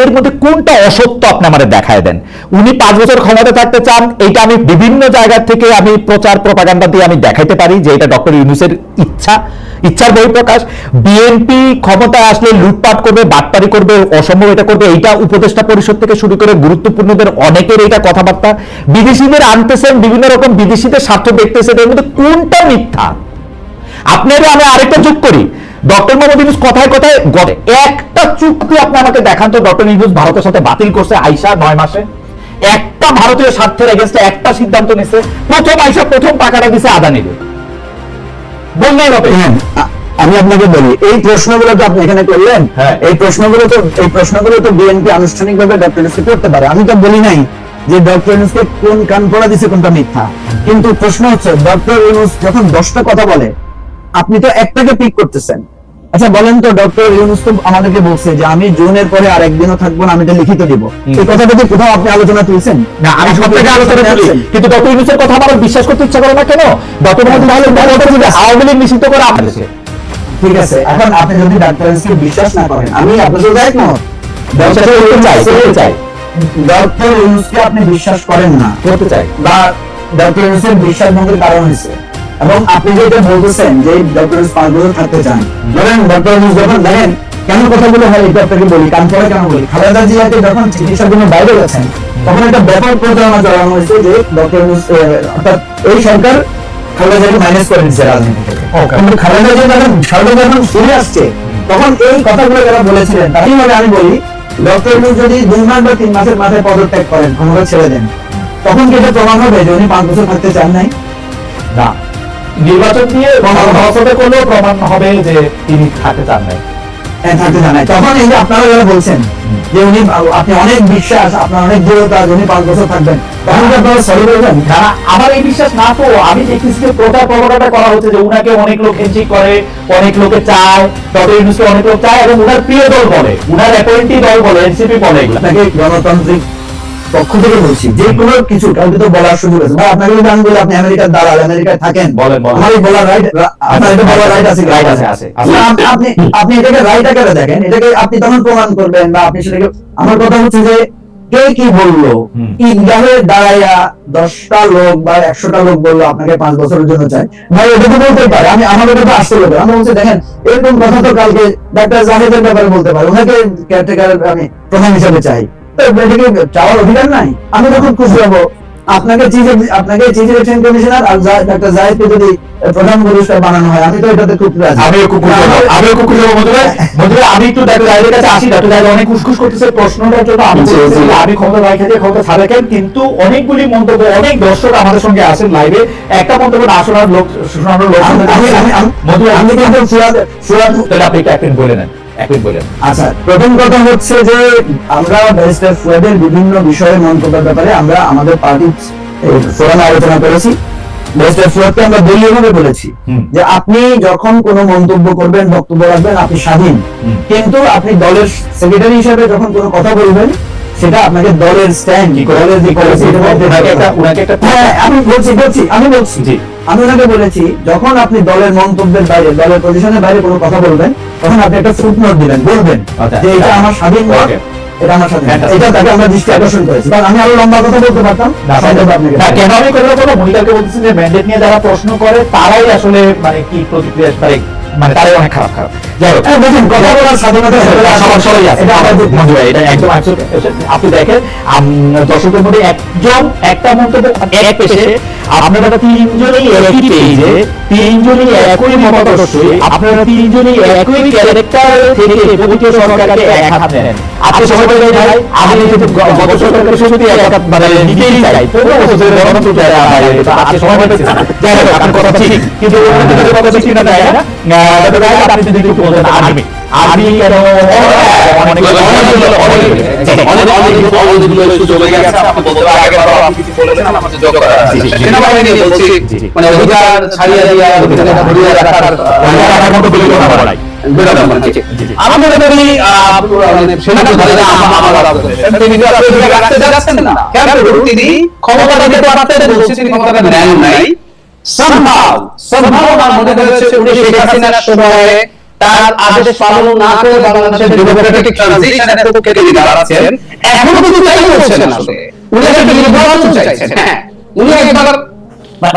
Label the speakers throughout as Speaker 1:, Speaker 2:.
Speaker 1: এর মধ্যে কোনটা অসত্য আপনি আমাদের দেখায় দেন। উনি 5 বছর ক্ষমতা থাকতে চান, এইটা আমি বিভিন্ন জায়গা থেকে আমি প্রচার প্রপাগান্ডা দিয়ে আমি দেখাইতে পারি যে এটা ডক্টর ইউনূসের ইচ্ছার বহিঃপ্রকাশ। বিএনপি ক্ষমতায় আসলে লুটপাট করবে, বাটপারি করবে, অসম্ভব এটা করবে, এইটা উপদেষ্টা পরিষদ থেকে শুরু করে গুরুত্বপূর্ণদের অনেকের এটা কথাবার্তা। বিদেশিদের আনতেছেন, বিভিন্ন রকম বিদেশিদের স্বার্থ দেখতেছেন, এর মধ্যে কোনটা মিথ্যা? আপনারা আমি আরেকটা যোগ করি, ডক্টর মোহাম্মদ ইউনূস কথায় কথায় একটা চুক্তি আপনি আমাকে দেখান তো ডক্টর ইউনূস ভারতের সাথে বাতিল করছে আইসা 9 মাসে। একটা ভারতীয় স্বার্থের এগেইনস্টে একটা সিদ্ধান্ত নিছে, প্রথম আইসা প্রথম টাকাটা দিছে আদানিকে, বললেই হবে।
Speaker 2: আমি আপনাকে বলি, এই প্রশ্নগুলো তো আপনি এখানে করলেন, এই প্রশ্নগুলো তো বিএনপি আনুষ্ঠানিকভাবে ডক্টর ইউনূসকে করতে পারে। আমি তো বলি নাই যে ডক্টর ইউনূসকে কোন কান পড়া দিছে কোনটা মিথ্যা, কিন্তু প্রশ্ন হচ্ছে ডক্টর ইউনূস যখন 10টা কথা বলে আপনি তো একটাকে পিক করতেছেন। আচ্ছা বলেন তো, ডক্টর ইউনূস তো আমাদেরকে বলছে যে আমি জুনের পরে আর একদিনও থাকবো না, আমি এটা লিখিত দিব। এই কথাটা কি কোথাও আপনি আলোচনা তুলছেন?
Speaker 1: না, আমি সবটাকে আলোচনা তুলি, কিন্তু ডক্টর ইউনূসের কথা আমার বিশ্বাস করতে ইচ্ছা করে না কেন? ডক্টর মোহাম্মদ আওয়ামী লীগ নিষিদ্ধ করে আমাদের,
Speaker 2: ঠিক আছে। এখন আপনি যদি ডক্টর ইউনূসকে বিশ্বাস না করেন, আমি আপনার সাথে একমত, ডক্টর ইউনূসকে আপনি বিশ্বাস করেন না,
Speaker 1: করতে চাই,
Speaker 2: বা ডক্টর ইউনূসের বিশ্বাস ভঙ্গের কারণ হয়েছে, এবং আপনি যেটা বলতেছেন যে ডক্টর ইউনূস 5 বছর থাকতে চান, ধরেন ডক্টর ইউনূস যখন দেখেন কেন কথাগুলো হয়, এটা আপনাকে বলি, কান পড়ে কেন বলি। খালেদা জিয়াকে যখন চিকিৎসার জন্য বাইরে গেছেন তখন একটা ব্যাপক প্রচারণা চালানো হয়েছে যে ডক্টর ইউনূস অর্থাৎ এই সরকার খালেদা জিয়াকে মাইনাস করে দিচ্ছে রাজনীতি থেকে। কিন্তু খালেদা জিয়া যখন ফিরে আসছে তখন এই কথাগুলো যারা বলেছিলেন, তাইভাবে আমি বলি ডক্টর ইউনূস যদি 2 মাস বা 3 মাসের মাথায় পদত্যাগ করেন, ক্ষমতা ছেড়ে দেন, তখন কি এটা প্রমাণ হবে যে উনি 5 বছর থাকতে চান নাই?
Speaker 1: না, নির্বাচন দিয়ে কোনো প্রমাণ হবে যে তিনি থাকতে চান নাই,
Speaker 2: থাকতে চান নাই। তখন এই যে আপনারা যারা বলছেন যে উনি, আপনি অনেক বিশ্বাস, আপনার অনেক দৃঢ়তা, উনি 5 বছর থাকবেন, তখন কি আপনারা সরি বলবেন?
Speaker 1: আমার এই বিশ্বাস না, তো আমি দেখতেছি যে প্রচার প্রপাগান্ডা করা হচ্ছে যে উনাকে অনেক লোক হ্যান্ডশেক করে, অনেক লোকে চায়, ডক্টর ইউনূসকে অনেক লোক চায়, এবং উনার প্রিয় দল বলে, উনার অ্যাপয়েন্টি দল বলে, এনসিপি বলে।
Speaker 2: আপনাকে গণতান্ত্রিক পক্ষ থেকে বলছি, যে কোনো কিছু কাউকে তো বলার সুযোগ আছে। বা আপনাকে যদি আমি বলি আপনি আমেরিকার দালাল, আমেরিকায় থাকেন, আমার এই বলার রাইট, আপনার এটা বলার রাইট আছে?
Speaker 1: রাইট আছে।
Speaker 2: আপনি এটাকে রাইট আকারে দেখেন, এটাকে আপনি তখন প্রমাণ করবেন, বা আপনি সেটাকে, আমার কথা হচ্ছে যে কে কি বললো, ঈদগাহে দাঁড়াইয়া 10টা লোক বা 100টা লোক বললো আপনাকে 5 বছরের জন্য চাই, ভাই এটা তো বলতে পারে। আমি আমার কথা আসতে হবে, আমি বলছি দেখেন এরকম কথা তো কালকে ডাক্তার জাহিদের ব্যাপারে বলতে পারে, ওনাকে কেয়ারটেকার আমি প্রধান হিসেবে চাই, এটাকে চাওয়ার অধিকার নাই? আমি যখন খুশি হবো আপনাকে চিফ ইলেকশন কমিশনার আর ডাক্তার জাহিদকে যদি প্রধান উপদেষ্টা বানানো হয়, আমি তো এটাতে খুব রাজি।
Speaker 1: আমিও খুব খুশি হব। মধুরা আমি একটু ডাক্তার জাহিদের কাছে আসি। ডাক্তার জাহিদ অনেক খুশখুশ করতেছে প্রশ্নটার জন্য। আমি ক্ষমতা রাখতে ক্ষমতা ছাড়েন, কিন্তু অনেকগুলি মন্তব্য, অনেক দর্শক আমাদের সঙ্গে আসেন লাইভে, একটা মন্তব্য না শোনার লোক, শোনানোর লোক মধুরা, আমি কিন্তু আপনি ক্যাপ্টেন বলে নেন।
Speaker 2: আচ্ছা, প্রথম কথা হচ্ছে যে আমরা ব্যারিস্টার ফুয়াদের বিভিন্ন বিষয়ে মন্তব্যের ব্যাপারে আমরা আমাদের পার্টি ফোরামে আলোচনা করেছি। ব্যারিস্টার ফুয়াদকে আমরা দলীয়ভাবে বলেছি যে আপনি যখন কোনো মন্তব্য করবেন, বক্তব্য রাখবেন, আপনি স্বাধীন, কিন্তু আপনি দলের সেক্রেটারি হিসেবে যখন কোনো কথা বলবেন সেটা আপনাকে দলের স্ট্যান্ড, দলের যে পলিসি, আমি বলছি আমি ওনাকে বলেছি যখন আপনি দলের মন্তব্যের বাইরে, দলের পজিশনের বাইরে কোনো কথা বলবেন, তখন আপনি একটা ফুটনোট দিবেন, বলবেন যে এটা আমার স্বাধীন মত, এটা আমার সাথে, এটা তাকে আমরা দৃষ্টি আকর্ষণ করেছি। কারণ আমি আরো লম্বা কথা বলতে পারতাম।
Speaker 1: কেন আমি কোনো মহিলাকে বলতেছি যে ম্যান্ডেট নিয়ে যারা প্রশ্ন করে তারাই আসলে মানে কি প্রতিক্রিয়া, মানে তারাই অনেক খারাপ। যাই হোক,
Speaker 2: দেখুন কথা বলার স্বাধীনতা
Speaker 1: সবাই আছে, এটা একদম। আপনি দেখেন দর্শকের মধ্যে একজন একটা মন্তব্য এক পেশে, আপনারা 3জনই একই পেজে, 3জনই একই মতাদর্শী, আপনারা 3জনই একই ক্যারেক্টার থেকে প্রতিটি সরকারকে এক হাত নেন। আপনি সবাই বলে ভাই আমি গত সরকারের সত্যি এক হাত মানে নিতেই চাই, তো আপনি সবাই বলতে চান। যাই হোক, আপনার কথা ঠিক, কিন্তু কথা ঠিক না তাই না? আপনি যদি একটু বলতেন আর্মি কেন
Speaker 3: চলে গেছে, আপনি বলতে আগে আপনি কিছু বলেছেন, আমার যোগ করা সেনাবাহিনী বলছি, মানে অধিকার ছাড়িয়ে দেওয়া, অধিকার ধরিয়ে রাখার মতো বলে কথা বলা নাই। আমি মনে করি তিনি ক্ষমতাটাকে ক্ষমতাটা নেন নাই, somehow আমার মনে হচ্ছে উনি শেখ হাসিনার সময়ে তার আদেশ পালন না করে বাংলাদেশের ডেমোক্রেটিক ট্রানজিশনের পক্ষে তিনি দাঁড়াচ্ছেন, এখনো কিন্তু তাই করছেন আসলে। উনি একটা নির্বাচন চাইছেন, হ্যাঁ, উনি একবার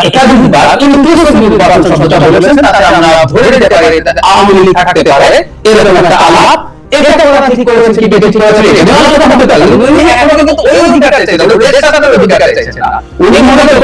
Speaker 3: একাধিকবার ইনক্লুসিভ নির্বাচন শব্দটা বলেছেন, তাতে আমরা ধরে নিতে পারি তাতে আওয়ামী লীগ থাকতে পারে, এরকম একটা আলাপ। এটা ওরা ঠিক করেছেন কি বেঠিক করেছেন এটা আলোচনা হতে পারে। উনি এখনো কিন্তু ওই অধিকার চাইছেন, দেশের স্বাধীনতার অধিকার চাইছেন না। উনি মনে করছেন